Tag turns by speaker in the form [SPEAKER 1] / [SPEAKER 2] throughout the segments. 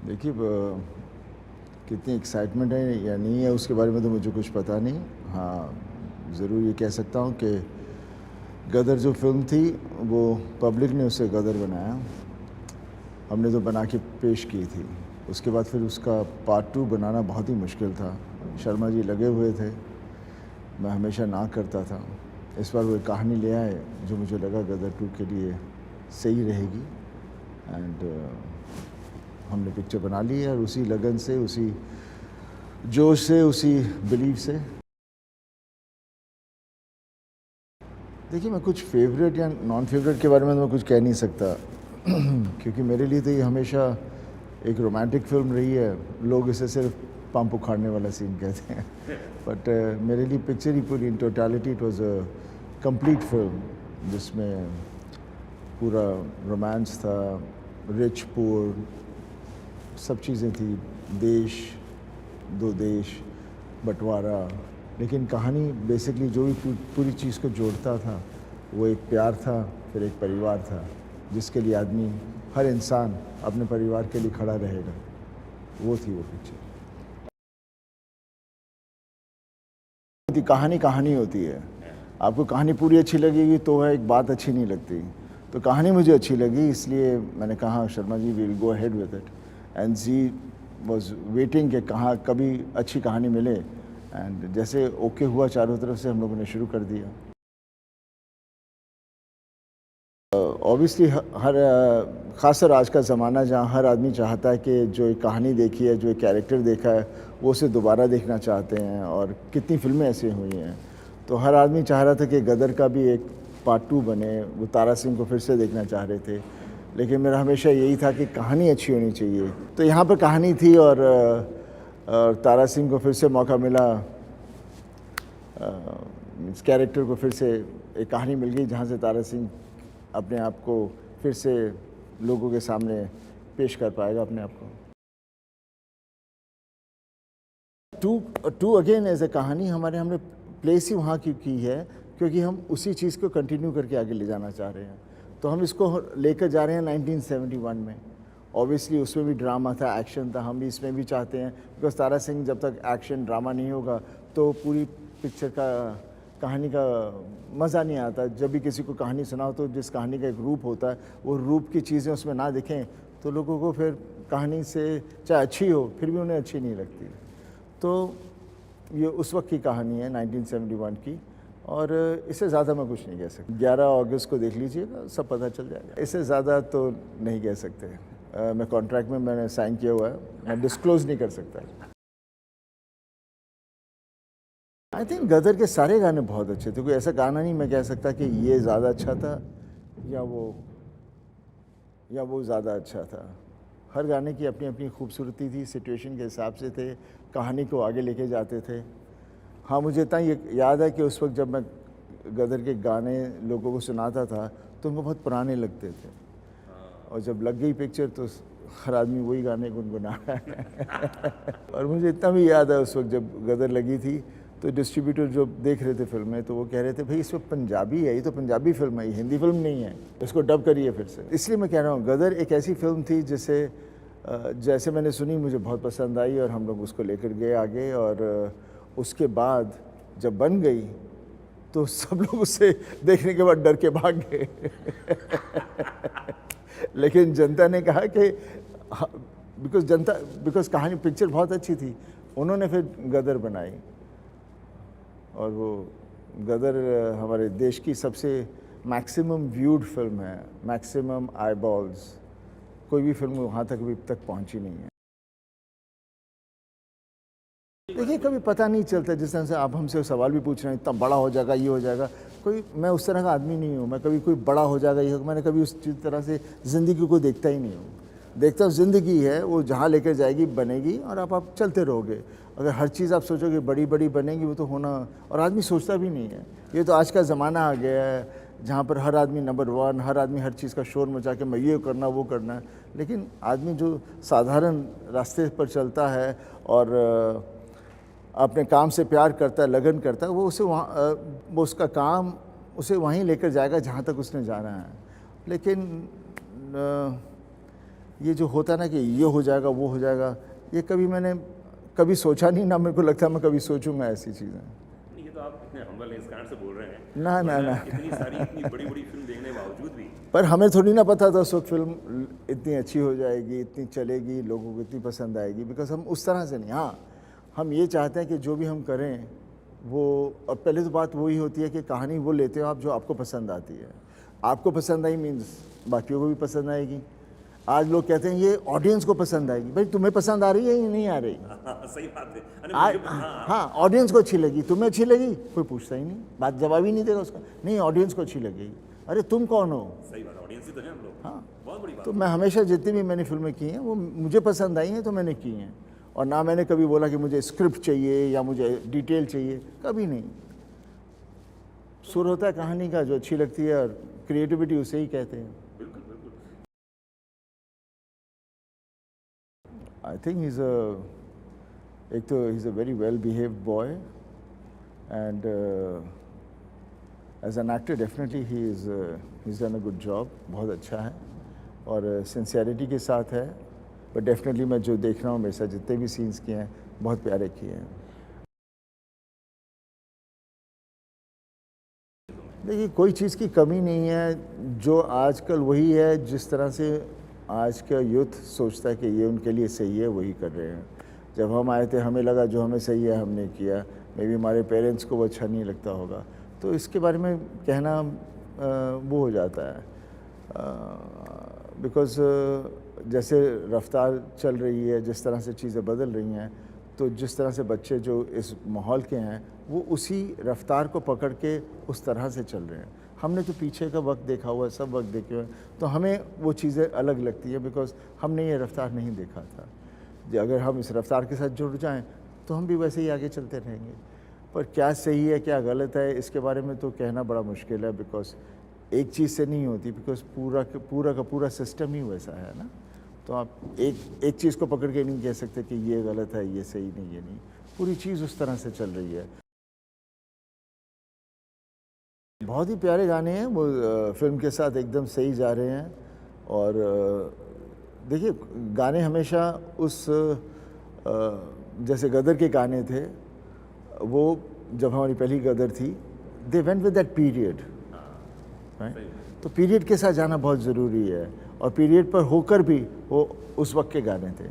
[SPEAKER 1] देखिए कितनी एक्साइटमेंट है या नहीं है उसके बारे में तो मुझे कुछ पता नहीं। हाँ, ज़रूर ये कह सकता हूँ कि गदर जो फिल्म थी वो पब्लिक ने उसे गदर बनाया। हमने तो बना के पेश की थी। उसके बाद फिर उसका पार्ट 2 बनाना बहुत ही मुश्किल था। शर्मा जी लगे हुए थे, मैं हमेशा ना करता था। इस बार वो एक कहानी ले आए जो मुझे लगा गदर 2 के लिए सही रहेगी एंड हमने पिक्चर बना ली है और उसी लगन से, उसी जोश से, उसी बिलीव से। देखिए, मैं कुछ फेवरेट या नॉन फेवरेट के बारे में तो मैं कुछ कह नहीं सकता क्योंकि मेरे लिए तो ये हमेशा एक रोमांटिक फिल्म रही है। लोग इसे सिर्फ पंप उखाड़ने वाला सीन कहते हैं बट मेरे लिए पिक्चर ही पूरी in totality it was a complete film जिसमें पूरा रोमांस था, रिच पुअर सब चीज़ें थी, देश, दो देश, बंटवारा। लेकिन कहानी बेसिकली जो भी पूरी चीज़ को जोड़ता था वो एक प्यार था, फिर एक परिवार था जिसके लिए आदमी, हर इंसान अपने परिवार के लिए खड़ा रहेगा। वो थी वो पिक्चर। कहानी कहानी होती है। आपको कहानी पूरी अच्छी लगेगी तो है, एक बात अच्छी नहीं लगती। तो कहानी मुझे अच्छी लगी, इसलिए मैंने कहा Sharma ji will go ahead with it and ji was waiting कि कहाँ कभी अच्छी कहानी मिले एंड जैसे ओके हुआ चारों तरफ से हम लोगों ने शुरू कर दिया। ऑब्वियसली हर ख़ासकर आज का ज़माना जहाँ हर आदमी चाहता है कि जो एक कहानी देखी है, जो एक कैरेक्टर देखा है वो उसे दोबारा देखना चाहते हैं और कितनी फिल्में ऐसी हुई हैं। तो हर आदमी चाह रहा था कि गदर का भी एक पार्ट 2 बने, वो तारा सिंह को फिर से देखना चाह रहे थे। लेकिन मेरा हमेशा यही था कि कहानी अच्छी होनी चाहिए। तो यहाँ पर कहानी थी और तारा सिंह को फिर से मौका मिला, इस कैरेक्टर को फिर से एक कहानी मिल गई जहाँ से तारा सिंह अपने आप को फिर से लोगों के सामने पेश कर पाएगा अपने आप को। टू अगेन एज ए कहानी हमने प्लेस ही वहाँ की है क्योंकि हम उसी चीज़ को कंटिन्यू करके आगे ले जाना चाह रहे हैं। तो हम इसको लेकर जा रहे हैं 1971 में। ऑब्वियसली उसमें भी ड्रामा था, एक्शन था, हम भी इसमें भी चाहते हैं बिकॉज तारा सिंह जब तक एक्शन ड्रामा नहीं होगा तो पूरी पिक्चर का कहानी का मज़ा नहीं आता। जब भी किसी को कहानी सुनाओ तो जिस कहानी का एक रूप होता है वो रूप की चीज़ें उसमें ना दिखें तो लोगों को फिर कहानी से चाहे अच्छी हो फिर भी उन्हें अच्छी नहीं लगती। तो ये उस वक्त की कहानी है 1971 की और इससे ज़्यादा मैं कुछ नहीं कह सकता। 11 अगस्त को देख लीजिएगा, सब पता चल जाएगा। इससे ज़्यादा तो नहीं कह सकते। मैं कॉन्ट्रैक्ट में मैंने साइन किया हुआ है, मैं डिस्क्लोज़ नहीं कर सकता। आई थिंक गदर के सारे गाने बहुत अच्छे थे। कोई ऐसा गाना नहीं मैं कह सकता कि ये ज़्यादा अच्छा था या वो ज़्यादा अच्छा था। हर गाने की अपनी अपनी खूबसूरती थी, सिचुएशन के हिसाब से थे, कहानी को आगे लेके जाते थे। हाँ, मुझे इतना ये याद है कि उस वक्त जब मैं गदर के गाने लोगों को सुनाता था तो उनको बहुत पुराने लगते थे और जब लग गई पिक्चर तो हर आदमी वही गाने गुनगुना रहा है और मुझे इतना भी याद है उस वक्त जब गदर लगी थी तो डिस्ट्रीब्यूटर जो देख रहे थे फिल्में तो वो कह रहे थे भाई इसमें पंजाबी है, ये तो पंजाबी फिल्म है, ये हिंदी फिल्म नहीं है, इसको डब करिए फिर से। इसलिए मैं कह रहा हूँ गदर एक ऐसी फिल्म थी जिसे जैसे मैंने सुनी मुझे बहुत पसंद आई और हम लोग उसको लेकर गए आगे और उसके बाद जब बन गई तो सब लोग उसे देखने के बाद डर के भाग गए लेकिन जनता ने कहा कि बिकॉज कहानी पिक्चर बहुत अच्छी थी, उन्होंने फिर गदर बनाई और वो गदर हमारे देश की सबसे मैक्सिमम व्यूड फिल्म है, मैक्सिमम आई बॉल्स। कोई भी फिल्म वहाँ तक अभी तक पहुँची नहीं है। देखिए, कभी पता नहीं चलता, जिस तरह से आप हमसे सवाल भी पूछ रहे हैं इतना बड़ा हो जाएगा, ये हो जाएगा, कोई मैं उस तरह का आदमी नहीं हूँ। मैं कभी कोई बड़ा हो जाएगा ये, मैंने कभी उस तरह से ज़िंदगी को देखता ही नहीं हूँ। देखता हूँ ज़िंदगी है वो जहाँ लेकर जाएगी बनेगी और आप चलते रहोगे। अगर हर चीज़ आप सोचोगे बड़ी बड़ी बनेगी वो तो होना, और आदमी सोचता भी नहीं है। ये तो आज का ज़माना आ गया है जहाँ पर हर आदमी नंबर 1, हर आदमी हर चीज़ का शोर मचा के मैं ये करना वो करना है। लेकिन आदमी जो साधारण रास्ते पर चलता है और अपने काम से प्यार करता है, लगन करता है, वो उसे वहाँ वो उसका काम उसे वहीं लेकर जाएगा जहाँ तक उसने जाना है। लेकिन ये जो होता है ना कि ये हो जाएगा वो हो जाएगा, ये कभी मैंने कभी सोचा नहीं, ना मेरे को लगता मैं कभी सोचूंगा ऐसी चीज़ें।
[SPEAKER 2] नहीं, ये तो आप इतने हम्बल हैं इस कारण से बोल रहे हैं।
[SPEAKER 1] ना ना ना
[SPEAKER 2] इतनी सारी इतनी बड़ी बड़ी फिल्म देखने के बावजूद भी
[SPEAKER 1] पर हमें थोड़ी ना पता था उस वक्त फिल्म इतनी अच्छी हो जाएगी, इतनी चलेगी, लोगों को इतनी पसंद आएगी, बिकॉज हम उस तरह से नहीं। हाँ, हम ये चाहते हैं कि जो भी हम करें वो, और पहले तो बात वही होती है कि कहानी वो लेते हो आप जो आपको पसंद आती है। आपको पसंद आई मीन्स बाकियों को भी पसंद आएगी। आज लोग कहते हैं ये ऑडियंस को पसंद आएगी, भाई तुम्हें पसंद आ रही है या नहीं आ रही?
[SPEAKER 2] सही बात है। अरे
[SPEAKER 1] आज
[SPEAKER 2] हाँ,
[SPEAKER 1] हाँ, ऑडियंस को अच्छी लगी, तुम्हें अच्छी लगी, कोई पूछता ही नहीं, बात जवाब ही नहीं देगा उसका, नहीं ऑडियंस को अच्छी लगेगी। अरे तुम कौन हो?
[SPEAKER 2] सही बात, ऑडियंस ही तो है हम लोग।
[SPEAKER 1] हाँ,
[SPEAKER 2] बहुत बड़ी बात।
[SPEAKER 1] तो मैं हमेशा जितनी भी मैंने फिल्में की हैं वो मुझे पसंद आई हैं तो मैंने की हैं, और ना मैंने कभी बोला कि मुझे स्क्रिप्ट चाहिए या मुझे डिटेल चाहिए, कभी नहीं। सुर होता है कहानी का, जो अच्छी लगती है, और क्रिएटिविटी उसे ही कहते हैं।
[SPEAKER 2] बिल्कुल बिल्कुल।
[SPEAKER 1] आई थिंक एक तो he is a very well behaved boy, and as an actor definitely he is done a good job, बहुत अच्छा है और सिंसियरिटी के साथ है। बट डेफिनेटली मैं जो देख रहा हूँ मेरे साथ जितने भी सीन्स किए हैं बहुत प्यारे किए हैं। देखिए कोई चीज़ की कमी नहीं है, जो आजकल वही है जिस तरह से आज का यूथ सोचता है कि ये उनके लिए सही है वही कर रहे हैं। जब हम आए थे हमें लगा जो हमें सही है हमने किया, मे बी हमारे पेरेंट्स को वो अच्छा नहीं लगता होगा, तो इसके बारे में कहना वो हो जाता है। बिकॉज़ जैसे रफ्तार चल रही है, जिस तरह से चीज़ें बदल रही हैं, तो जिस तरह से बच्चे जो इस माहौल के हैं वो उसी रफ्तार को पकड़ के उस तरह से चल रहे हैं। हमने तो पीछे का वक्त देखा हुआ है, सब वक्त देखे हुए हैं, तो हमें वो चीज़ें अलग लगती है बिकॉज़ हमने ये रफ्तार नहीं देखा था। अगर हम इस रफ्तार के साथ जुड़ जाएं तो हम भी वैसे ही आगे चलते रहेंगे। पर क्या सही है क्या गलत है इसके बारे में तो कहना बड़ा मुश्किल है, बिकॉज़ एक चीज़ से नहीं होती, बिकॉज़ पूरा का पूरा सिस्टम ही वैसा है ना। तो आप एक चीज़ को पकड़ के नहीं कह सकते कि ये गलत है, ये सही नहीं, ये नहीं, पूरी चीज़ उस तरह से चल रही है। बहुत ही प्यारे गाने हैं वो, फिल्म के साथ एकदम सही जा रहे हैं। और देखिए गाने हमेशा उस जैसे गदर के गाने थे, वो जब हमारी पहली गदर थी, they went with that period, तो पीरियड के साथ जाना बहुत ज़रूरी है, और पीरियड पर होकर भी वो उस वक्त के गाने थे।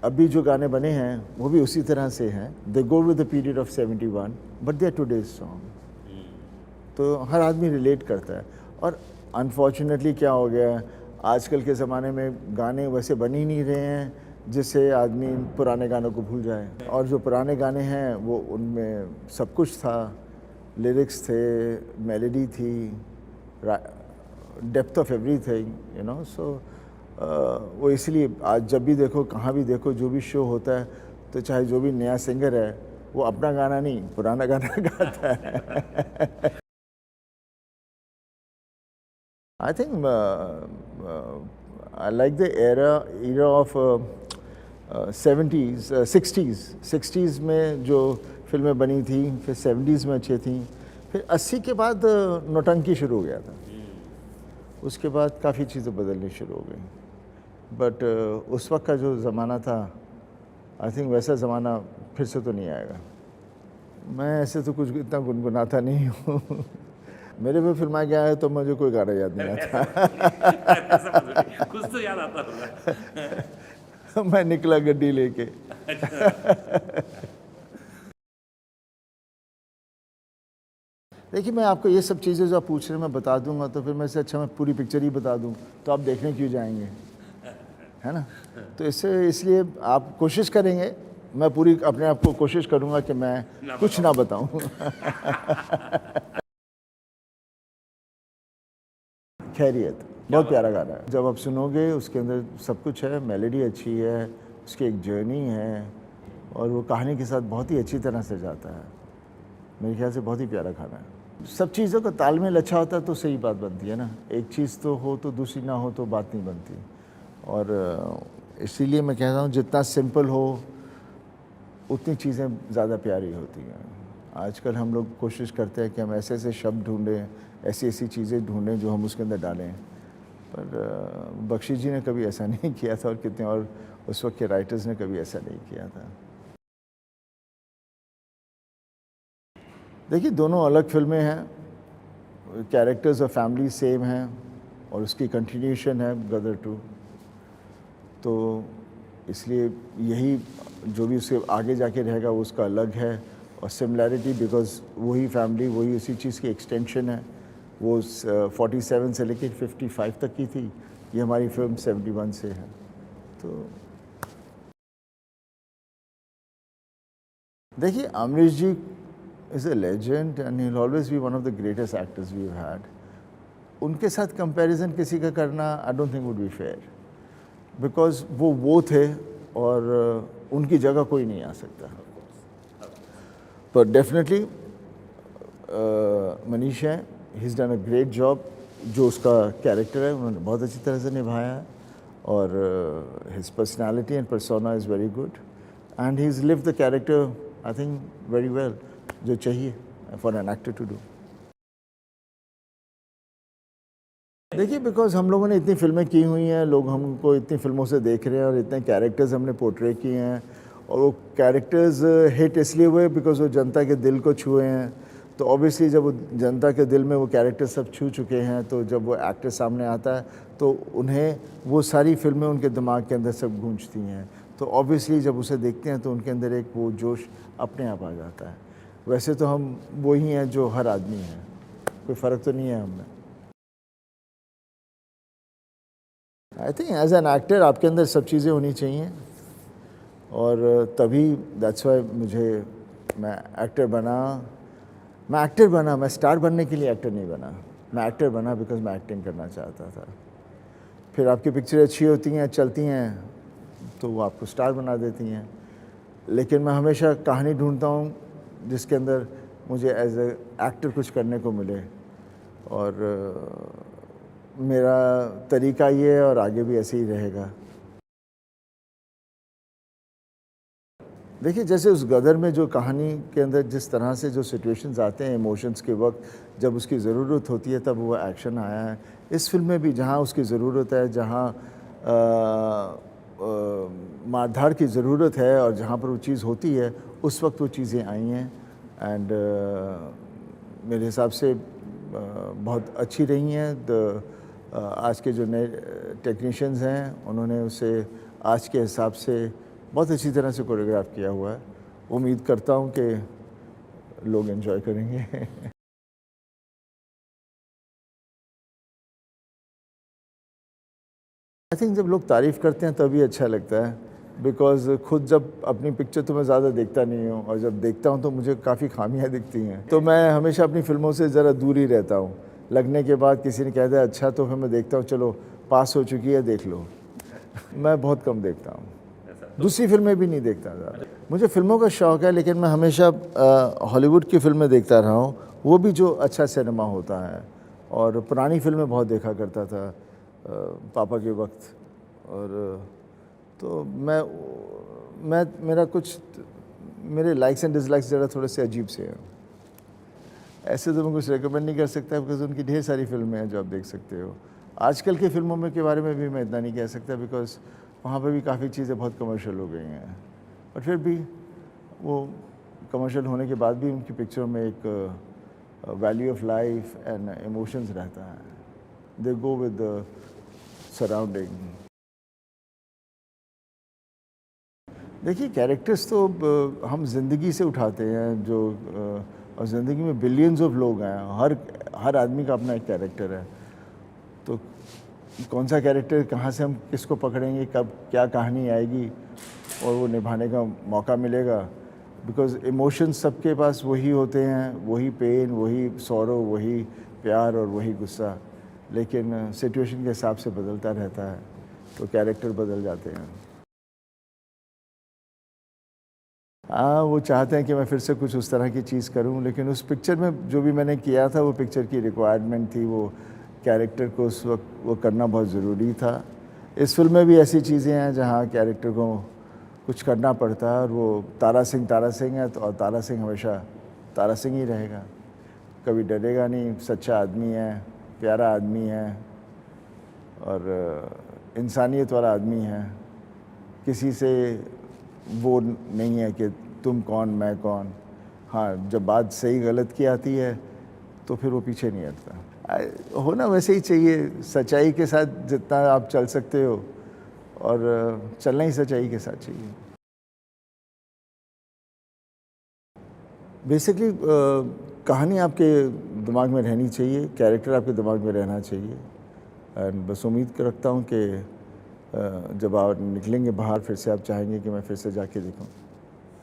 [SPEAKER 1] अभी जो गाने बने हैं वो भी उसी तरह से हैं, they go with the period of 71 but they are today's song, तो हर आदमी रिलेट करता है। और अनफॉर्चुनेटली क्या हो गया है, आजकल के ज़माने में गाने वैसे बन ही नहीं रहे हैं जिससे आदमी पुराने गानों को भूल जाए। और जो पुराने गाने हैं वो उनमें सब कुछ था, लिरिक्स थे, मेलोडी थी, depth of everything, you know. So वो इसलिए आज जब भी देखो, कहाँ भी देखो, जो भी शो होता है, तो चाहे जो भी नया सिंगर है वो अपना गाना नहीं पुराना गाना गाता है। I think I like the era of 70s, 60s में जो फिल्में बनी थी, फिर 70s में अच्छी थी, फिर 80 के बाद नौटंकी शुरू हो गया था, उसके बाद काफ़ी चीज़ें बदलनी शुरू हो गई। बट उस वक्त का जो ज़माना था, आई थिंक वैसा ज़माना फिर से तो नहीं आएगा। मैं ऐसे तो कुछ इतना गुनगुनाता नहीं हूँ। मेरे पे फिल्माया गया है तो मुझे कोई गाना याद नहीं आता।
[SPEAKER 2] कुछ तो याद आता होगा।
[SPEAKER 1] मैं निकला गड्डी लेके। देखिए मैं आपको ये सब चीज़ें जो आप पूछ रहे हैं मैं बता दूंगा, तो फिर मैं से अच्छा मैं पूरी पिक्चर ही बता दूं तो आप देखने क्यों जाएंगे, है ना। तो इसलिए आप कोशिश करेंगे, मैं पूरी अपने आप को कोशिश करूंगा कि मैं कुछ ना बताऊं। खैरियत बहुत प्यारा गाना है, जब आप सुनोगे उसके अंदर सब कुछ है, मेलोडी अच्छी है, उसकी एक जर्नी है, और वो कहानी के साथ बहुत ही अच्छी तरह से जाता है। मेरे ख्याल से बहुत ही प्यारा गाना है। सब चीज़ों का तालमेल अच्छा होता है तो सही बात बनती है ना, एक चीज़ तो हो तो दूसरी ना हो तो बात नहीं बनती। और इसीलिए मैं कहता हूँ जितना सिंपल हो उतनी चीज़ें ज़्यादा प्यारी होती हैं। आजकल हम लोग कोशिश करते हैं कि हम ऐसे ऐसे शब्द ढूंढें, ऐसी ऐसी चीज़ें ढूंढें जो हम उसके अंदर डालें, पर बख्शी जी ने कभी ऐसा नहीं किया था और कितने और उस वक्त के राइटर्स ने कभी ऐसा नहीं किया था। देखिए दोनों अलग फिल्में हैं, कैरेक्टर्स और फैमिली सेम हैं और उसकी कंटिन्यूशन है गदर 2, तो इसलिए यही जो भी उसके आगे जाके रहेगा वो उसका अलग है। और सिमिलैरिटी बिकॉज वही फैमिली वही उसी चीज़ की एक्सटेंशन है, वो 47 से लेकर 55 तक की थी, ये हमारी फिल्म 71 से है। तो देखिए Amrish ji is a legend and he will always be one of the greatest actors we have had. उनके साथ कंपैरिजन किसी का करना I don't think would be fair, because वो थे और उनकी जगह कोई नहीं आ सकता। पर डेफिनेटली मनीष है, ही is done a great job. जो उसका कैरेक्टर है उन्होंने बहुत अच्छी तरह से निभाया है और his personality and persona is very good and he is lived the character I think very well, जो चाहिए for an actor to do. देखिए बिकॉज हम लोगों ने इतनी फिल्में की हुई हैं, लोग हमको इतनी फिल्मों से देख रहे हैं और इतने कैरेक्टर्स हमने पोर्ट्रे किए हैं और वो कैरेक्टर्स हिट इसलिए हुए बिकॉज वो जनता के दिल को छुए हैं। तो ऑब्वियसली जब वो जनता के दिल में वो कैरेक्टर सब छू चुके हैं, तो जब वो एक्टर सामने आता है तो उन्हें वो सारी फिल्में उनके दिमाग के अंदर सब गूंजती हैं। तो ऑब्वियसली जब उसे देखते हैं तो उनके अंदर एक वो जोश अपने आप आ जाता है। वैसे तो हम वही हैं जो हर आदमी है, कोई फ़र्क तो नहीं है हमें। I think as an actor आपके अंदर सब चीज़ें होनी चाहिए और तभी दैट्स वाई मैं एक्टर बना। मैं स्टार बनने के लिए एक्टर नहीं बना, मैं एक्टर बना बिकॉज मैं एक्टिंग करना चाहता था। फिर आपकी पिक्चरें अच्छी होती हैं, चलती हैं, तो वो आपको स्टार बना देती हैं। लेकिन मैं हमेशा कहानी ढूंढता हूँ जिसके अंदर मुझे एज ए एक्टर कुछ करने को मिले और मेरा तरीका ये है और आगे भी ऐसे ही रहेगा। देखिए जैसे उस गदर में जो कहानी के अंदर जिस तरह से जो सिचुएशंस आते हैं इमोशंस के वक्त, जब उसकी ज़रूरत होती है तब वो एक्शन आया है। इस फिल्म में भी जहाँ उसकी ज़रूरत है, जहाँ मारधाड़ की ज़रूरत है और जहाँ पर वो चीज़ होती है उस वक्त वो चीज़ें आई हैं एंड मेरे हिसाब से बहुत अच्छी रही हैं। आज के जो नए टेक्नीशियंस हैं उन्होंने उसे आज के हिसाब से बहुत अच्छी तरह से कोरियोग्राफ किया हुआ है। उम्मीद करता हूँ कि लोग एंजॉय करेंगे। आई थिंक जब लोग तारीफ़ करते हैं तभी अच्छा लगता है, बिकॉज़ खुद जब अपनी पिक्चर तो मैं ज़्यादा देखता नहीं हूँ और जब देखता हूँ तो मुझे काफ़ी खामियां दिखती हैं, तो मैं हमेशा अपनी फिल्मों से ज़रा दूर ही रहता हूँ। लगने के बाद किसी ने कह दिया अच्छा, तो फिर मैं देखता हूँ चलो पास हो चुकी है देख लो। मैं बहुत कम देखता हूँ, दूसरी फिल्में भी नहीं देखता ज़्यादा। मुझे फिल्मों का शौक़ है लेकिन मैं हमेशा हॉलीवुड की फिल्में देखता रहा हूँ, वो भी जो अच्छा सिनेमा होता है। और पुरानी फिल्में बहुत देखा करता था पापा के वक्त। और तो मेरे लाइक्स एंड डिसलाइक्स ज़रा थोड़े से अजीब से हैं। ऐसे तो मैं कुछ रेकमेंड नहीं कर सकता बिकॉज उनकी ढेर सारी फिल्में हैं जो आप देख सकते हो। आजकल की फिल्मों में के बारे में भी मैं इतना नहीं कह सकता बिकॉज वहाँ पे भी काफ़ी चीज़ें बहुत कमर्शियल हो गई हैं, और फिर भी वो कमर्शियल होने के बाद भी उनकी पिक्चरों में एक value of life and emotions रहता है। दे गो विद द सराउंडिंग। देखिए कैरेक्टर्स तो हम ज़िंदगी से उठाते हैं जो और ज़िंदगी में बिलियंस ऑफ लोग हैं, हर आदमी का अपना एक कैरेक्टर है। तो कौन सा कैरेक्टर कहाँ से हम किसको पकड़ेंगे, कब क्या कहानी आएगी और वो निभाने का मौका मिलेगा, बिकॉज़ इमोशंस सबके पास वही होते हैं, वही पेन, वही सौरो, वही प्यार और वही गुस्सा, लेकिन सिचुएशन के हिसाब से बदलता रहता है, तो कैरेक्टर बदल जाते हैं। हाँ, वो चाहते हैं कि मैं फिर से कुछ उस तरह की चीज़ करूं, लेकिन उस पिक्चर में जो भी मैंने किया था वो पिक्चर की रिक्वायरमेंट थी, वो कैरेक्टर को उस वक्त वो करना बहुत ज़रूरी था। इस फिल्म में भी ऐसी चीज़ें हैं जहाँ कैरेक्टर को कुछ करना पड़ता है, और वो तारा सिंह है, तो और तारा सिंह हमेशा तारा सिंह ही रहेगा, कभी डरेगा नहीं, सच्चा आदमी है, प्यारा आदमी है और इंसानियत वाला आदमी है, किसी से वो नहीं है कि तुम कौन मैं कौन। हाँ, जब बात सही गलत की आती है तो फिर वो पीछे नहीं हटता। होना वैसे ही चाहिए, सच्चाई के साथ जितना आप चल सकते हो, और चलना ही सच्चाई के साथ चाहिए। बेसिकली कहानी आपके दिमाग में रहनी चाहिए, कैरेक्टर आपके दिमाग में रहना चाहिए। एंड बस उम्मीद रखता हूँ कि जब आप निकलेंगे बाहर फिर से आप चाहेंगे कि मैं फिर से जाके देखूँ।